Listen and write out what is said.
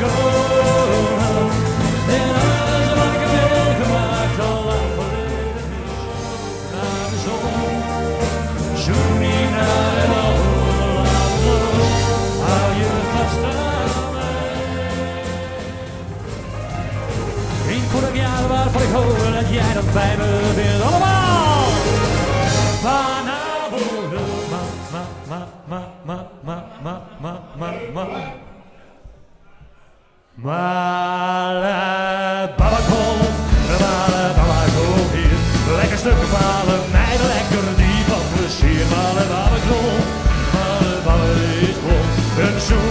komen. En alles wat ik heb meegemaakt al lang geleden is. Naar de zon, zoek niet naar het ogen, laat los, hou je vast aan mij. In vorig jaar waarvan ik hoor dat jij nog bij me bent, allemaal vanavond. Male baba kom hier. Lekker stukken malen, meiden lekker diep van plezier. Male baba is vol, een zoen.